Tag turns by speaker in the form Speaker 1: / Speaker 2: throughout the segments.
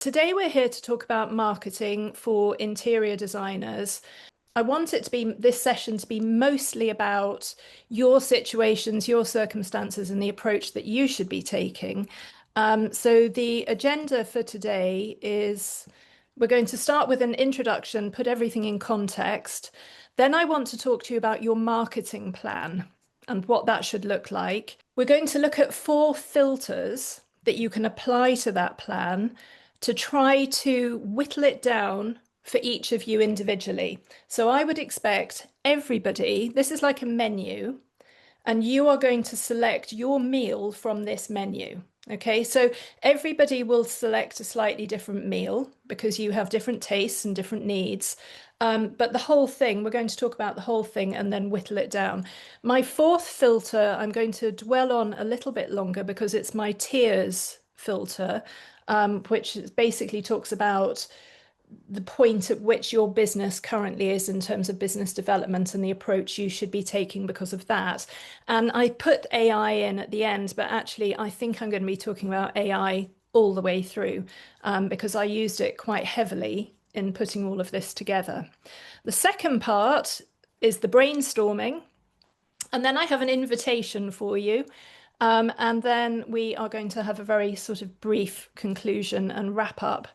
Speaker 1: Today we're here to talk about marketing for interior designers. I want this session to be mostly about your situations, your circumstances, and the approach that you should be taking. So the agenda for today is we're going to start with an introduction, put everything in context. Then I want to talk to you about your marketing plan and what that should look like. We're going to look at 4 filters that you can apply to that plan to try to whittle it down for each of you individually. So I would expect everybody, this is like a menu, and you are going to select your meal from this menu. Okay, so everybody will select a slightly different meal because you have different tastes and different needs. But the whole thing, we're going to talk about the whole thing and then whittle it down. My 4th filter, I'm going to dwell on a little bit longer because it's my tiers filter, which basically talks about the point at which your business currently is in terms of business development and the approach you should be taking because of that. And I put AI in at the end, but actually I think I'm going to be talking about AI all the way through because I used it quite heavily in putting all of this together. The second part is the brainstorming. And then I have an invitation for you. And then we are going to have a very sort of brief conclusion and wrap up.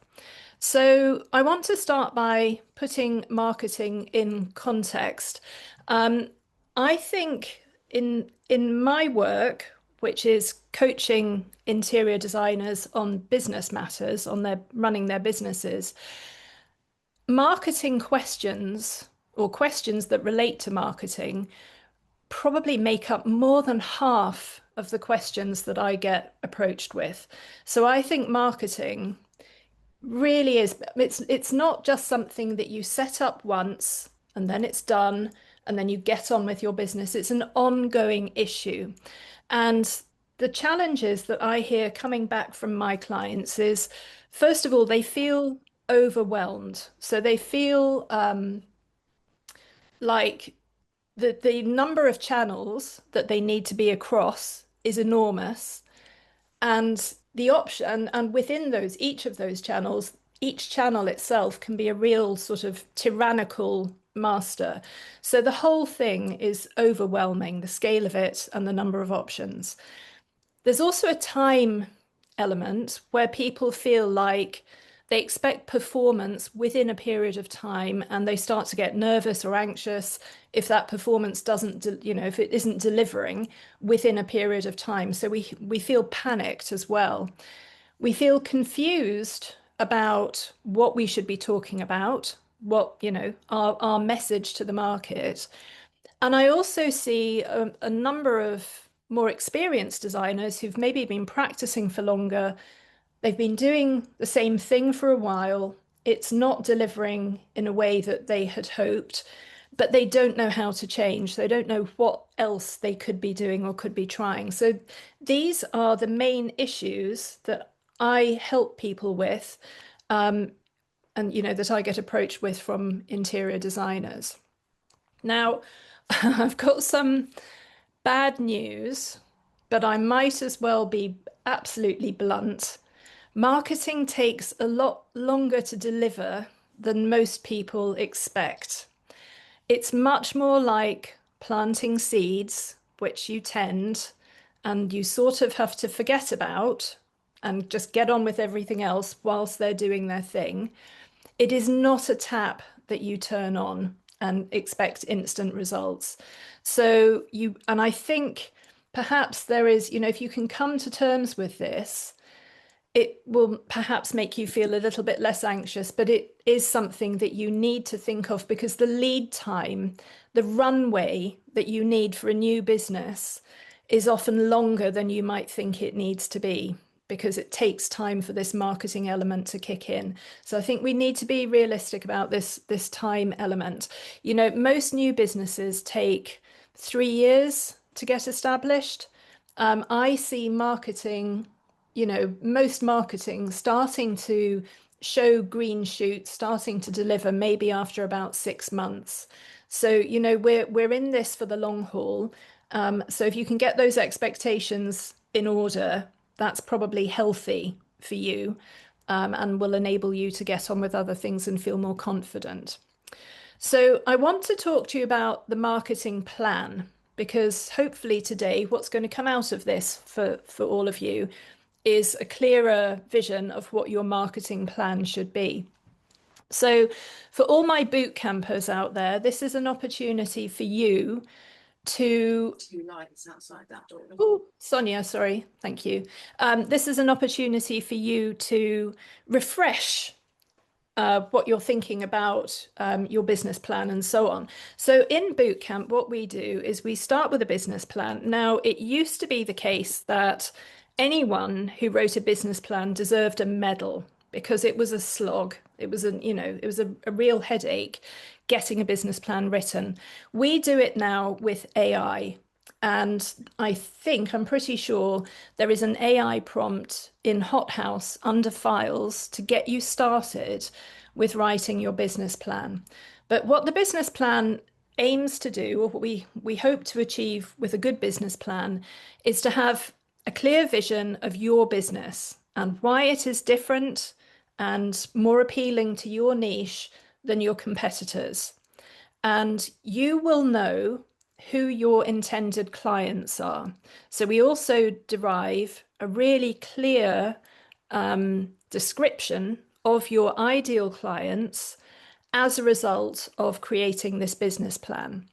Speaker 1: So I want to start by putting marketing in context. I think in my work, which is coaching interior designers on business matters, on their running their businesses, marketing questions or questions that relate to marketing probably make up more than half of the questions that I get approached with. So I think marketing really is, it's not just something that you set up once and then it's done and then you get on with your business. It's an ongoing issue. And the challenges that I hear coming back from my clients is, first of all, they feel overwhelmed. So they feel like the number of channels that they need to be across is enormous. And the option, and within those, each of those channels, each channel itself can be a real sort of tyrannical master. So the whole thing is overwhelming, the scale of it and the number of options. There's also a time element where people feel like they expect performance within a period of time and they start to get nervous or anxious if that performance doesn't, if it isn't delivering within a period of time. So we feel panicked as well. We feel confused about what we should be talking about, what, our message to the market. And I also see a number of more experienced designers who've maybe been practicing for longer. They've been doing the same thing for a while. It's not delivering in a way that they had hoped, but they don't know how to change. They don't know what else they could be doing or could be trying. So these are the main issues that I help people with, and that I get approached with from interior designers. Now, I've got some bad news, but I might as well be absolutely blunt. Marketing takes a lot longer to deliver than most people expect. It's much more like planting seeds, which you tend and you sort of have to forget about and just get on with everything else whilst they're doing their thing. It is not a tap that you turn on and expect instant results. And I think perhaps there is, if you can come to terms with this, it will perhaps make you feel a little bit less anxious, but it is something that you need to think of because the lead time, the runway that you need for a new business is often longer than you might think it needs to be because it takes time for this marketing element to kick in. So I think we need to be realistic about this time element. Most new businesses take 3 years to get established. I see marketing, most marketing starting to show green shoots, starting to deliver maybe after about 6 months. So, we're in this for the long haul. So if you can get those expectations in order, that's probably healthy for you. and will enable you to get on with other things and feel more confident. So I want to talk to you about the marketing plan because hopefully today what's going to come out of this for all of you is a clearer vision of what your marketing plan should be. So for all my boot campers out there, this is an opportunity for you to. Two lights outside that door. Oh, Sonia, sorry. Thank you. This is an opportunity for you to refresh what you're thinking about your business plan and so on. So in bootcamp, what we do is we start with a business plan. Now, it used to be the case that anyone who wrote a business plan deserved a medal because it was a slog. It was a real headache getting a business plan written. We do it now with AI. And I'm pretty sure there is an AI prompt in Hothouse under files to get you started with writing your business plan. But what the business plan aims to do, or what we hope to achieve with a good business plan, is to have a clear vision of your business and why it is different and more appealing to your niche than your competitors. And you will know who your intended clients are. So we also derive a really clear description of your ideal clients as a result of creating this business plan.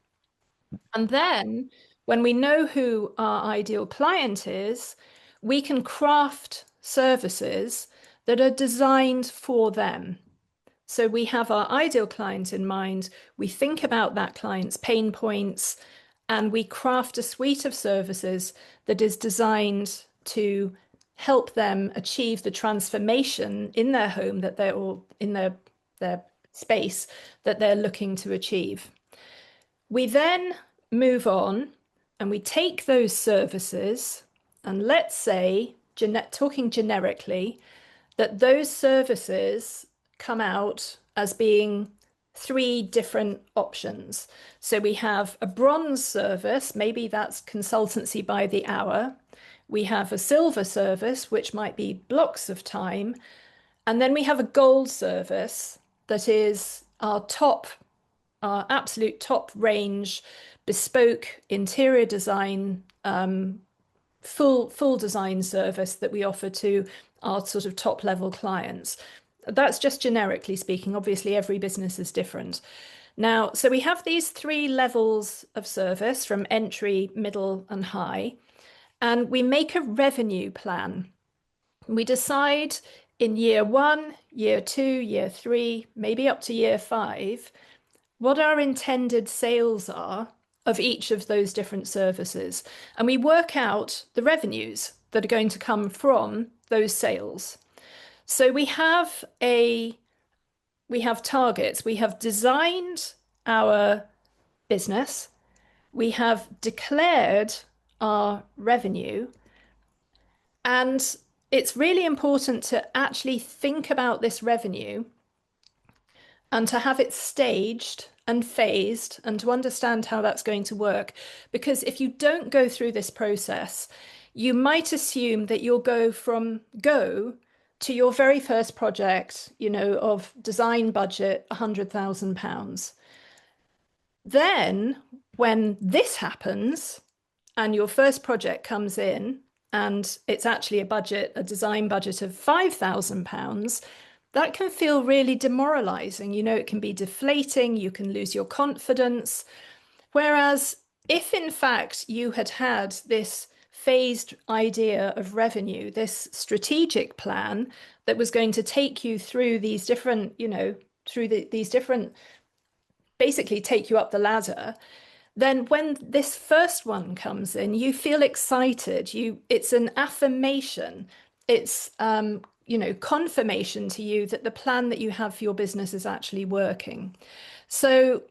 Speaker 1: And then when we know who our ideal client is, we can craft services that are designed for them. So we have our ideal client in mind, we think about that client's pain points, and we craft a suite of services that is designed to help them achieve the transformation in their home that they're or in their space that they're looking to achieve. We then move on and we take those services and let's say, talking generically, that those services come out as being three different options. So we have a bronze service, maybe that's consultancy by the hour. We have a silver service, which might be blocks of time. And then we have a gold service that is our absolute top range, bespoke interior design, full design service that we offer to our sort of top level clients. That's just generically speaking. Obviously, every business is different. Now, so we have these three levels of service from entry, middle, and high, and we make a revenue plan. We decide in year 1, year 2, year 3, maybe up to year 5, what our intended sales are of each of those different services. And we work out the revenues that are going to come from those sales. So we have targets. We have designed our business. We have declared our revenue. And it's really important to actually think about this revenue and to have it staged and phased and to understand how that's going to work. Because if you don't go through this process, you might assume that you'll go from go to your very first project, of design budget, £100,000. Then when this happens and your first project comes in and it's actually a design budget of £5,000, that can feel really demoralizing. It can be deflating, you can lose your confidence. Whereas if in fact you had this phased idea of revenue, this strategic plan that was going to take you through these different, basically take you up the ladder, then when this first one comes in, you feel excited. It's an affirmation. It's confirmation to you that the plan that you have for your business is actually working. So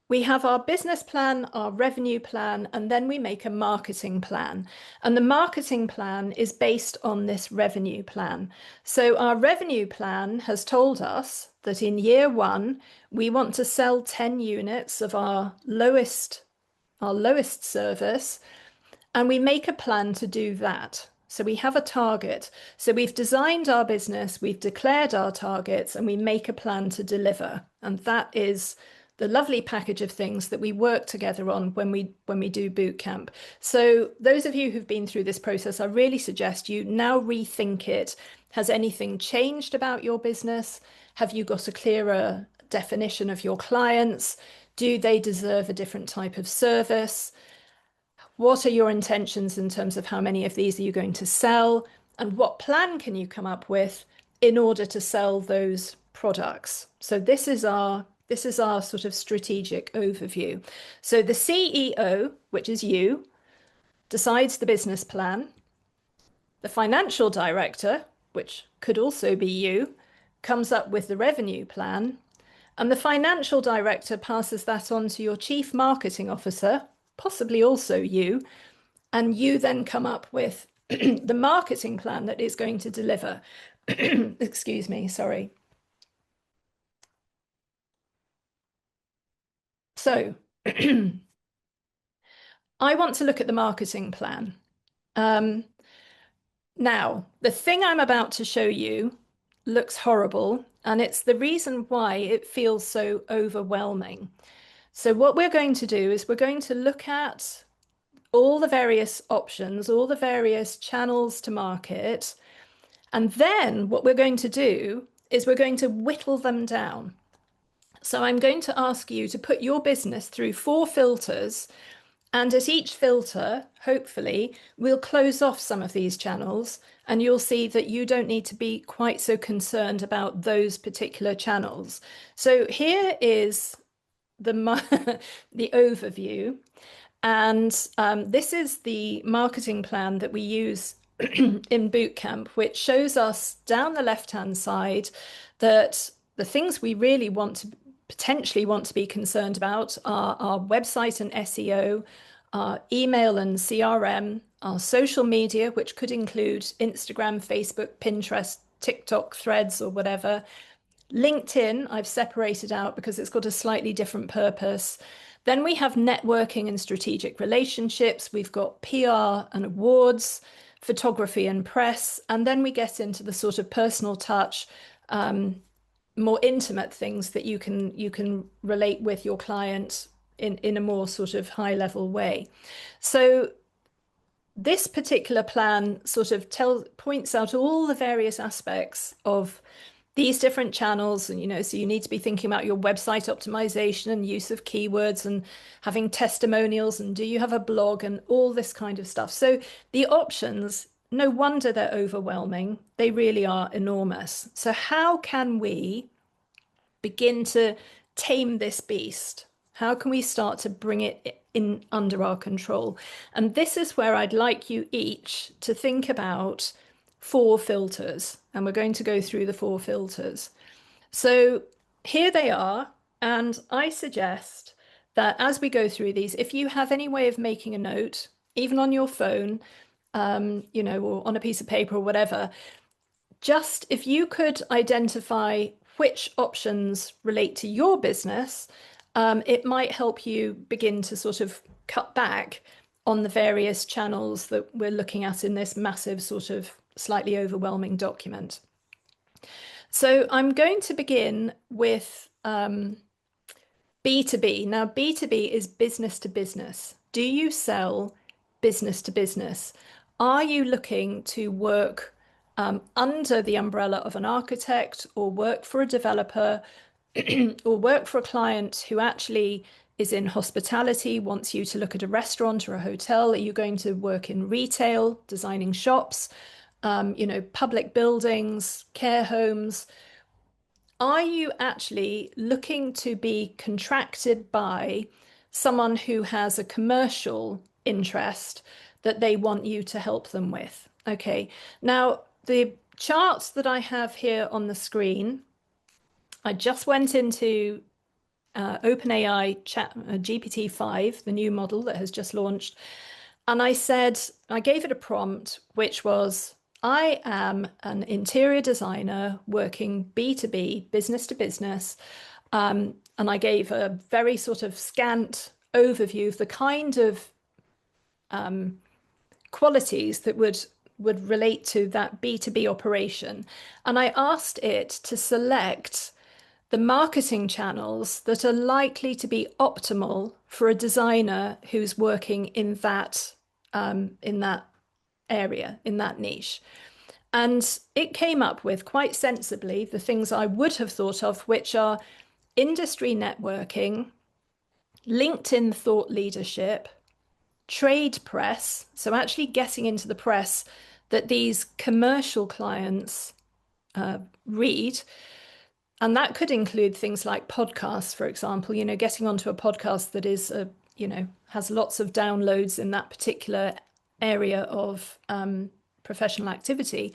Speaker 1: we have our business plan, our revenue plan, and then we make a marketing plan. And the marketing plan is based on this revenue plan. So our revenue plan has told us that in year 1, we want to sell 10 units of our lowest service, and we make a plan to do that. So we have a target. So we've designed our business, we've declared our targets, and we make a plan to deliver. And that is the lovely package of things that we work together on when we do boot camp. So those of you who've been through this process, I really suggest you now rethink it. Has anything changed about your business? Have you got a clearer definition of your clients? Do they deserve a different type of service? What are your intentions in terms of how many of these are you going to sell? And what plan can you come up with in order to sell those products? So this is our sort of strategic overview. So the CEO, which is you, decides the business plan. The financial director, which could also be you, comes up with the revenue plan. And the financial director passes that on to your chief marketing officer, possibly also you, and you then come up with the marketing plan that is going to deliver. Excuse me, sorry. So I want to look at the marketing plan. Um, Now, the thing I'm about to show you looks horrible, and it's the reason why it feels so overwhelming. So what we're going to do is we're going to look at all the various options, all the various channels to market, and then what we're going to do is we're going to whittle them down. So I'm going to ask you to put your business through 4 filters, and at each filter, hopefully, we'll close off some of these channels, and you'll see that you don't need to be quite so concerned about those particular channels. So here is the the overview, and this is the marketing plan that we use in bootcamp, which shows us down the left-hand side that the things we really want to potentially want to be concerned about are our website and SEO, our email and CRM, our social media, which could include Instagram, Facebook, Pinterest, TikTok, Threads, or whatever. LinkedIn, I've separated out because it's got a slightly different purpose. Then we have networking and strategic relationships. We've got PR and awards, photography and press. And then we get into the sort of personal touch, more intimate things that you can relate with your client in a more sort of high level way. So this particular plan sort of points out all the various aspects of these different channels, and so you need to be thinking about your website optimization and use of keywords and having testimonials, and do you have a blog and all this kind of stuff. So the options, no wonder they're overwhelming. They really are enormous. So how can we begin to tame this beast? How can we start to bring it in under our control? And this is where I'd like you each to think about 4 filters, and we're going to go through the 4 filters. So here they are, and I suggest that as we go through these, if you have any way of making a note, even on your phone, or on a piece of paper or whatever, just if you could identify which options relate to your business, it might help you begin to sort of cut back on the various channels that we're looking at in this massive sort of slightly overwhelming document. So I'm going to begin with B2B. Now, B2B is business to business. Do you sell business to business? Are you looking to work under the umbrella of an architect, or work for a developer, or work for a client who actually is in hospitality, wants you to look at a restaurant or a hotel? Are you going to work in retail, designing shops, public buildings, care homes? Are you actually looking to be contracted by someone who has a commercial interest that they want you to help them with? Okay, now the charts that I have here on the screen, I just went into OpenAI Chat GPT-5, the new model that has just launched, and I gave it a prompt, which was, I am an interior designer working B2B, business to business. And I gave a very sort of scant overview of the kind of qualities that would would relate to that B2B operation. And I asked it to select the marketing channels that are likely to be optimal for a designer who's working in that area, in that niche. And it came up with quite sensibly the things I would have thought of, which are industry networking, LinkedIn thought leadership, trade press. So actually getting into the press that these commercial clients read. And that could include things like podcasts, for example, getting onto a podcast that is, has lots of downloads in that particular area of professional activity.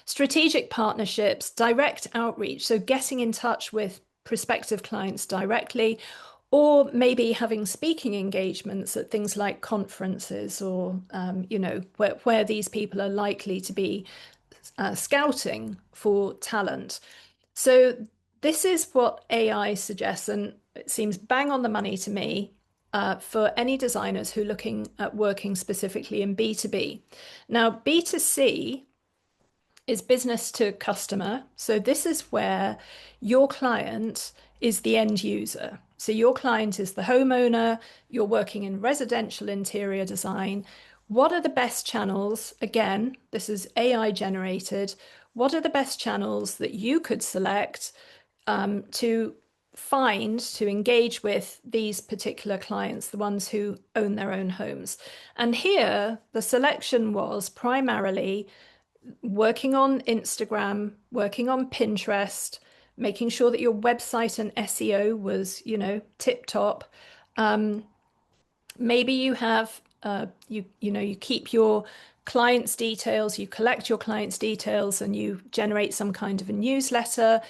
Speaker 1: Strategic partnerships, direct outreach, so getting in touch with prospective clients directly, or maybe having speaking engagements at things like conferences or, where these people are likely to be scouting for talent. So this is what AI suggests, and it seems bang on the money to me for any designers who are looking at working specifically in B2B. Now, B2C is business to customer. So this is where your client is the end user. So your client is the homeowner, you're working in residential interior design. What are the best channels? Again, this is AI generated. What are the best channels that you could select to to engage with these particular clients, the ones who own their own homes? And here, the selection was primarily working on Instagram, working on Pinterest, making sure that your website and SEO was, tip top. Maybe you have you keep your clients' details, you collect your clients' details, and you generate some kind of a newsletter.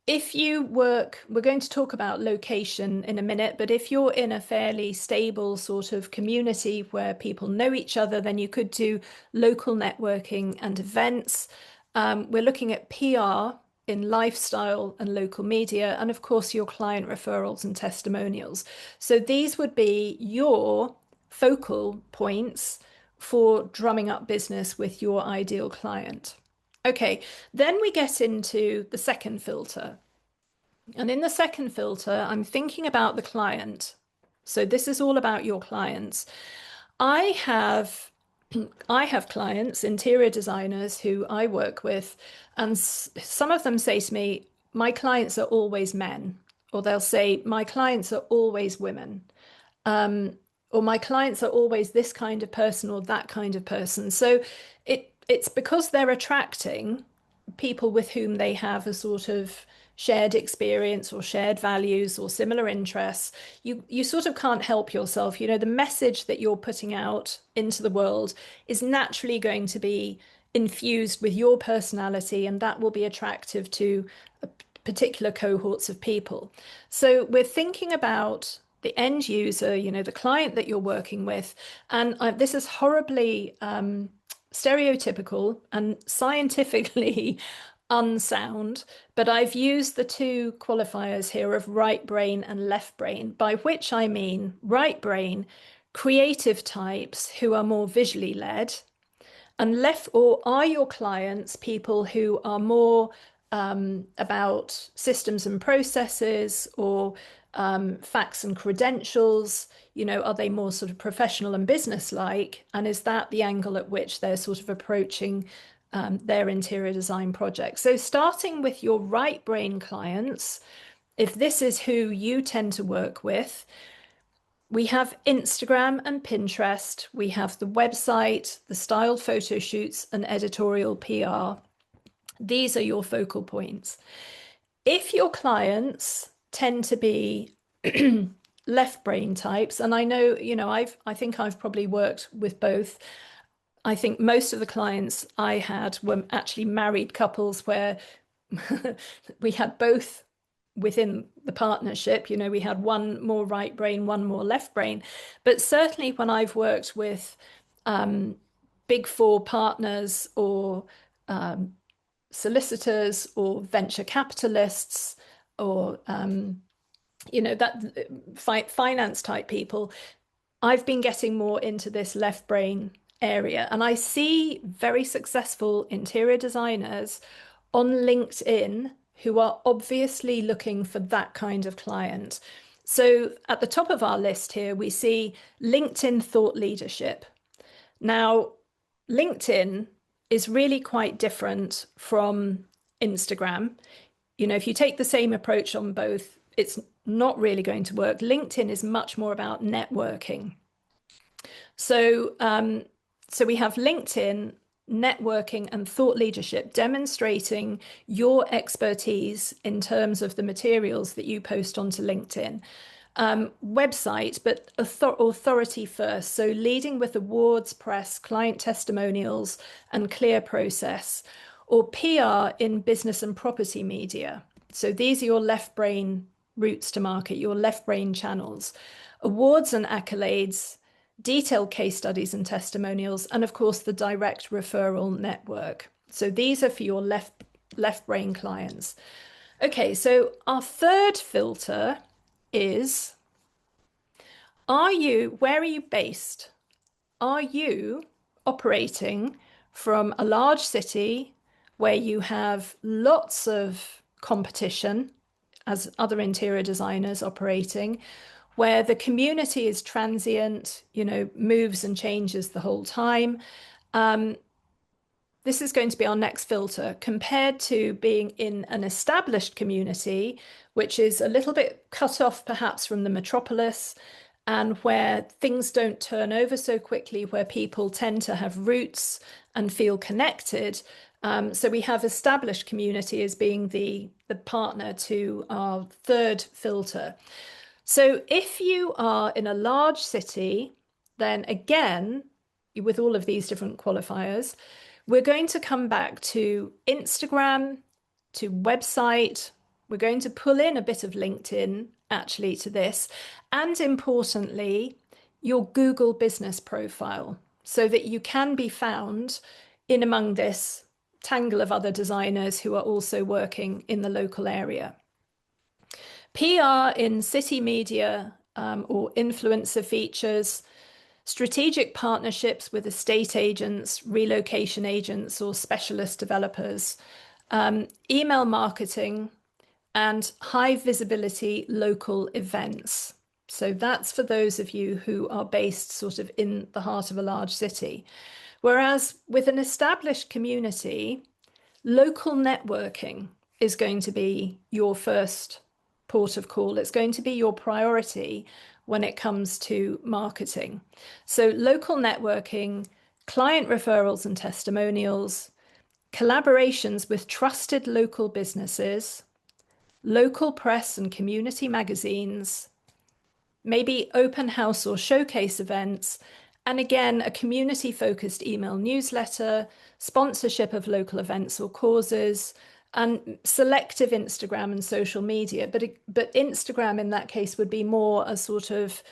Speaker 1: If you work, we're going to talk about location in a minute, but if you're in a fairly stable sort of community where people know each other, then you could do local networking and events. We're looking at PR in lifestyle and local media, and of course, your client referrals and testimonials. So these would be your focal points for drumming up business with your ideal client. Okay, then we get into the second filter. And in the second filter, I'm thinking about the client. So this is all about your clients. I have I have clients, interior designers who I work with, and some of them say to me, my clients are always men, or they'll say, my clients are always women. Or my clients are always this kind of person or that kind of person. So it's because they're attracting people with whom they have a sort of shared experience or shared values or similar interests. You sort of can't help yourself. The message that you're putting out into the world is naturally going to be infused with your personality, and that will be attractive to particular cohorts of people. So we're thinking about the end user, the client that you're working with. And this is horribly stereotypical and scientifically unsound, but I've used the two qualifiers here of right brain and left brain, by which I mean right brain, creative types who are more visually led, and left, or are your clients people who are more about systems and processes or facts and credentials? Are they more sort of professional and business-like? And is that the angle at which they're sort of approaching their interior design project? So starting with your right brain clients, if this is who you tend to work with, we have Instagram and Pinterest. We have the website, the styled photo shoots, and editorial PR. These are your focal points. If your clients tend to be left brain types, and I know, I think I've probably worked with both. I think most of the clients I had were actually married couples where we had both within the partnership. We had one more right brain, one more left brain. But certainly when I've worked with big four partners or solicitors or venture capitalists or that finance type people, I've been getting more into this left brain area. And I see very successful interior designers on LinkedIn who are obviously looking for that kind of client. So at the top of our list here, we see LinkedIn thought leadership. Now, LinkedIn is really quite different from Instagram. You know, if you take the same approach on both, it's not really going to work. LinkedIn is much more about networking. So, so we have LinkedIn, networking, and thought leadership demonstrating your expertise in terms of the materials that you post onto LinkedIn. Website, but authority first. So leading with awards, press, client testimonials, and clear process, or PR in business and property media. So these are your left brain routes to market, your left brain channels. Awards and accolades, detailed case studies and testimonials, and of course the direct referral network. So these are for your left brain clients. Okay, so our third filter is, where are you based? Are you operating from a large city where you have lots of competition as other interior designers operating, where the community is transient, you know, moves and changes the whole time? This is going to be our next filter compared to being in an established community, which is a little bit cut off perhaps from the metropolis and where things don't turn over so quickly, where people tend to have roots and feel connected. So we have established community as being the partner to our third filter. So if you are in a large city, then again, with all of these different qualifiers, we're going to come back to Instagram, to website. We're going to pull in a bit of LinkedIn actually to this. And importantly, your Google business profile so that you can be found in among this tangle of other designers who are also working in the local area. PR in city media or influencer features, strategic partnerships with estate agents, relocation agents, or specialist developers, email marketing, and high visibility local events. So that's for those of you who are based sort of in the heart of a large city. Whereas with an established community, local networking is going to be your first port of call. It's going to be your priority when it comes to marketing. So local networking, client referrals and testimonials, collaborations with trusted local businesses, local press and community magazines, maybe open house or showcase events, and again, a community-focused email newsletter, sponsorship of local events or causes, and selective Instagram and social media. But Instagram in that case would be more a sort of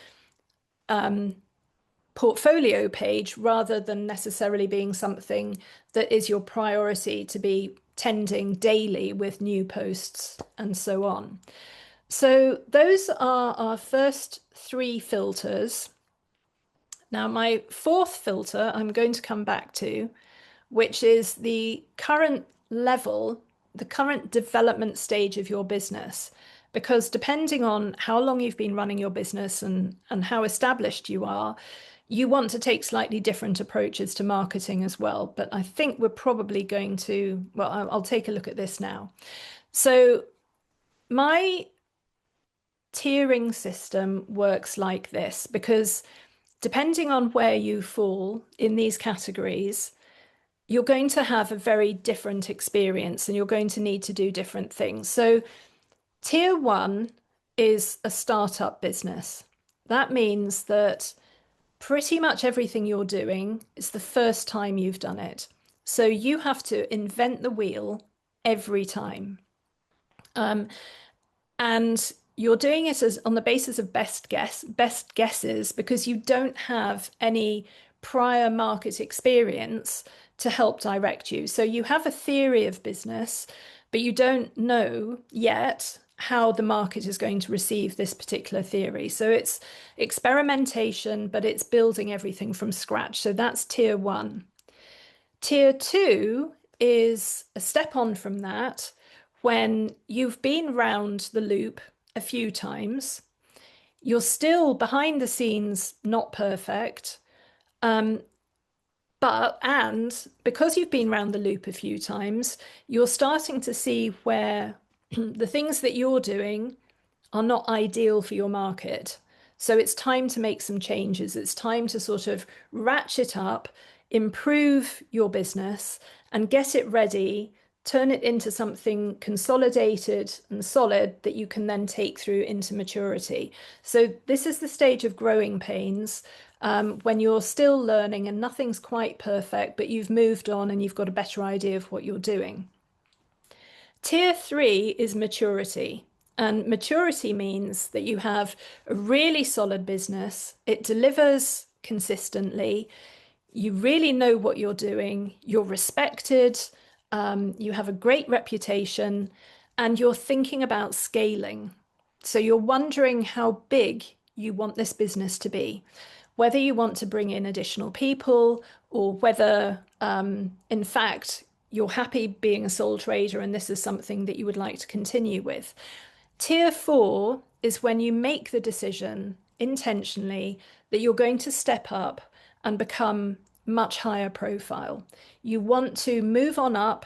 Speaker 1: portfolio page rather than necessarily being something that is your priority to be tending daily with new posts and so on. So those are our first three filters. Now, my fourth filter I'm going to come back to, which is the current level, the current development stage of your business. Because depending on how long you've been running your business and how established you are, you want to take slightly different approaches to marketing as well. But I think we're probably going to, well, I'll take a look at this now. So my tiering system works like this because depending on where you fall in these categories, you're going to have a very different experience and you're going to need to do different things. So tier one is a startup business. That means that pretty much everything you're doing is the first time you've done it. So you have to invent the wheel every time. And you're doing it as on the basis of best guesses because you don't have any prior market experience to help direct you. So you have a theory of business, but you don't know yet how the market is going to receive this particular theory. So it's experimentation, but it's building everything from scratch. So that's tier one. Tier two is a step on from that when you've been round the loop a few times. You're still behind the scenes, not perfect. Um, and because you've been round the loop a few times, you're starting to see where the things that you're doing are not ideal for your market. So it's time to make some changes. It's time to sort of ratchet up, improve your business, and get it ready, turn it into something consolidated and solid that you can then take through into maturity. So this is the stage of growing pains. When you're still learning and nothing's quite perfect, but you've moved on and you've got a better idea of what you're doing. Tier three is maturity. And maturity means that you have a really solid business, it delivers consistently, you really know what you're doing, you're respected, you have a great reputation, and you're thinking about scaling. So you're wondering how big you want this business to be, whether you want to bring in additional people or whether, in fact, you're happy being a sole trader and this is something that you would like to continue with. Tier four is when you make the decision intentionally that you're going to step up and become much higher profile. You want to move on up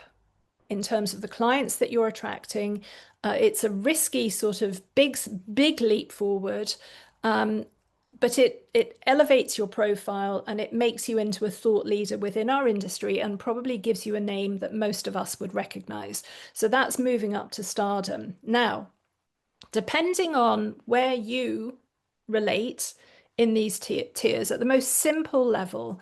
Speaker 1: in terms of the clients that you're attracting. It's a risky sort of big leap forward, but it elevates your profile and it makes you into a thought leader within our industry and probably gives you a name that most of us would recognize. So that's moving up to stardom. Now, depending on where you relate in these tiers, at the most simple level,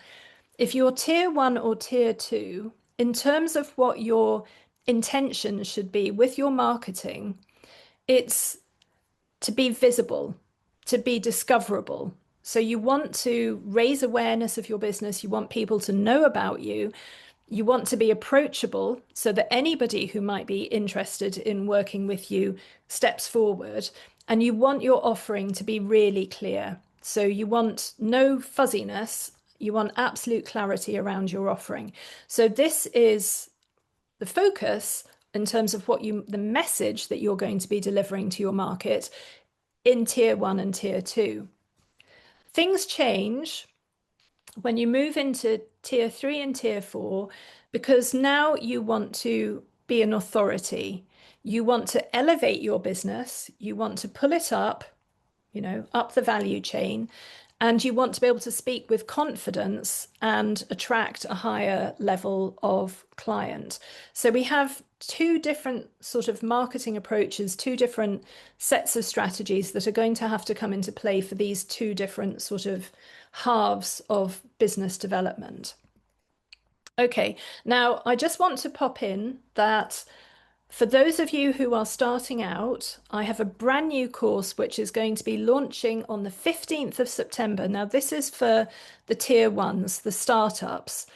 Speaker 1: if you're tier one or tier two, in terms of what your intention should be with your marketing, it's to be visible, to be discoverable. So you want to raise awareness of your business, you want people to know about you, you want to be approachable so that anybody who might be interested in working with you steps forward, and you want your offering to be really clear. So you want no fuzziness, you want absolute clarity around your offering. So this is the focus in terms of the message that you're going to be delivering to your market in tier one and tier two. Things change when you move into tier three and tier four because now you want to be an authority. You want to elevate your business, you want to pull it up, up the value chain, and you want to be able to speak with confidence and attract a higher level of client. So we have two different sort of marketing approaches, two different sets of strategies that are going to have to come into play for these two different sort of halves of business development. Okay, now I just want to pop in that for those of you who are starting out, I have a brand new course which is going to be launching on the 15th of September. Now, this is for the tier ones, the startups.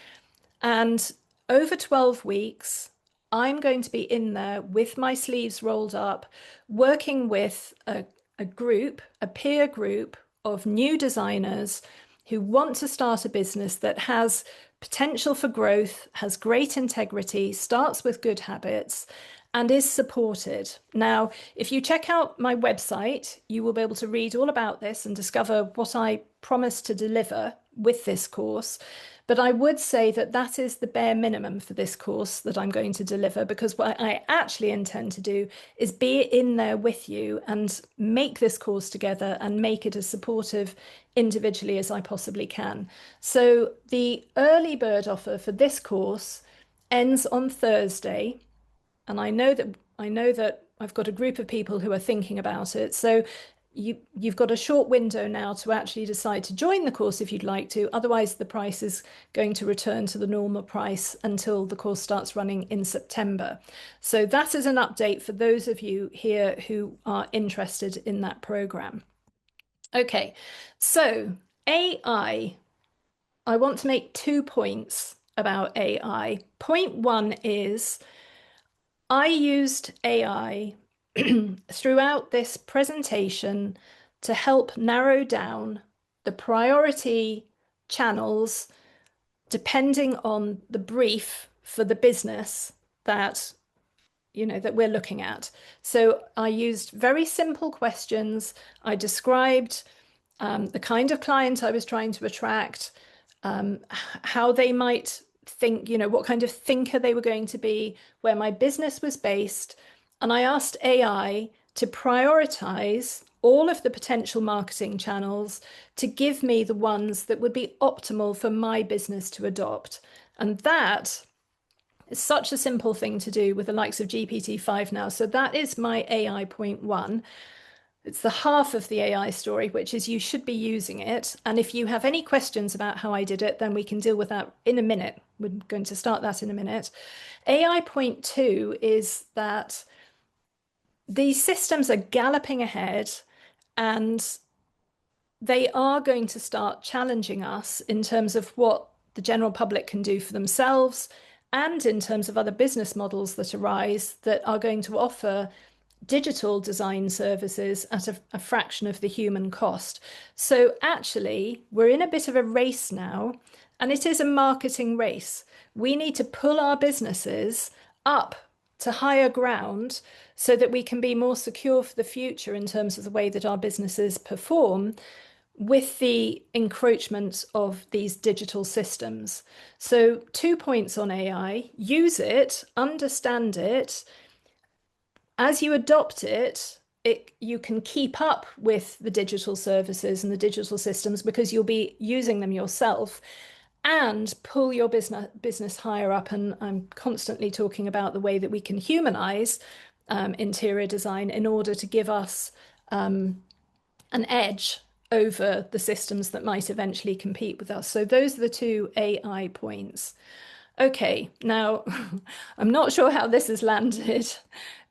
Speaker 1: And over 12 weeks, I'm going to be in there with my sleeves rolled up, working with a group, a peer group of new designers who want to start a business that has potential for growth, has great integrity, starts with good habits, and is supported. Now, if you check out my website, you will be able to read all about this and discover what I promise to deliver with this course. But I would say that that is the bare minimum for this course that I'm going to deliver, because what I actually intend to do is be in there with you and make this course together and make it as supportive individually as I possibly can. So the early bird offer for this course ends on Thursday. And I know that I've got a group of people who are thinking about it. So you've got a short window now to actually decide to join the course if you'd like to. Otherwise, the price is going to return to the normal price until the course starts running in September. So that is an update for those of you here who are interested in that program. Okay, so AI. I want to make 2 points about AI. Point one is I used AI throughout this presentation to help narrow down the priority channels depending on the brief for the business that that we're looking at. So I used very simple questions. I described the kind of client I was trying to attract, how they might think, what kind of thinker they were going to be, where my business was based. And I asked AI to prioritize all of the potential marketing channels to give me the ones that would be optimal for my business to adopt. And that is such a simple thing to do with the likes of GPT-5 now. So that is my AI point one. It's the half of the AI story, which is you should be using it. And if you have any questions about how I did it, then we can deal with that in a minute. We're going to start that in a minute. AI point two is that these systems are galloping ahead and they are going to start challenging us in terms of what the general public can do for themselves and in terms of other business models that arise that are going to offer digital design services at a fraction of the human cost. So actually, we're in a bit of a race now, and it is a marketing race. We need to pull our businesses up to higher ground so that we can be more secure for the future in terms of the way that our businesses perform with the encroachment of these digital systems. So 2 points on AI: use it, understand it. As you adopt it, you can keep up with the digital services and the digital systems because you'll be using them yourself and pull your business higher up. And I'm constantly talking about the way that we can humanize interior design in order to give us an edge over the systems that might eventually compete with us. So those are the two AI points. Okay, now I'm not sure how this has landed,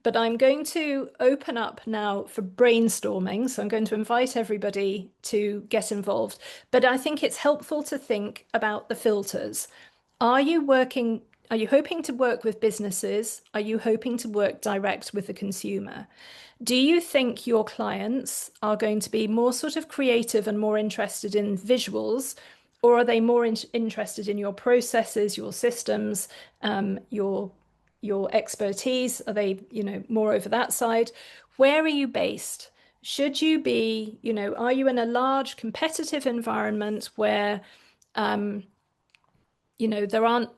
Speaker 1: but I'm going to open up now for brainstorming. So I'm going to invite everybody to get involved. But I think it's helpful to think about the filters. Are you hoping to work with businesses? Are you hoping to work direct with the consumer? Do you think your clients are going to be more sort of creative and more interested in visuals, or are they more interested in your processes, your systems, your expertise? Are they, more over that side? Where are you based? Should you be, are you in a large competitive environment where, there aren't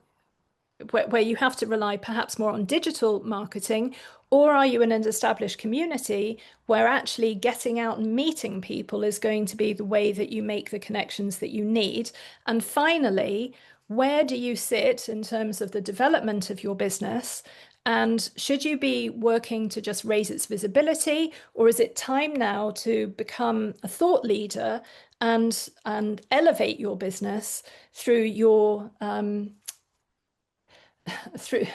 Speaker 1: where you have to rely perhaps more on digital marketing, or are you in an established community where actually getting out and meeting people is going to be the way that you make the connections that you need? And finally, where do you sit in terms of the development of your business? And should you be working to just raise its visibility, or is it time now to become a thought leader and elevate your business through your through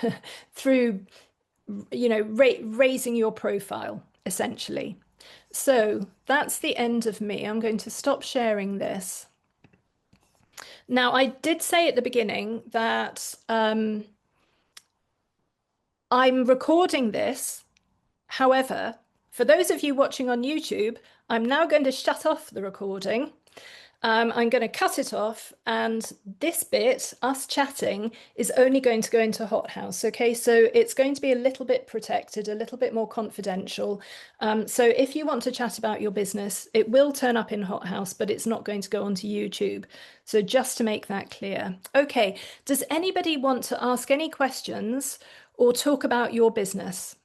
Speaker 1: through raising your profile essentially? So that's the end of me. I'm going to stop sharing this. Now, I did say at the beginning that I'm recording this. However, for those of you watching on YouTube, I'm now going to shut off the recording. I'm going to cut it off, and this bit, us chatting, is only going to go into Hothouse. Okay, so it's going to be a little bit protected, a little bit more confidential. So if you want to chat about your business, it will turn up in Hothouse, but it's not going to go onto YouTube. So just to make that clear. Okay, does anybody want to ask any questions or talk about your business?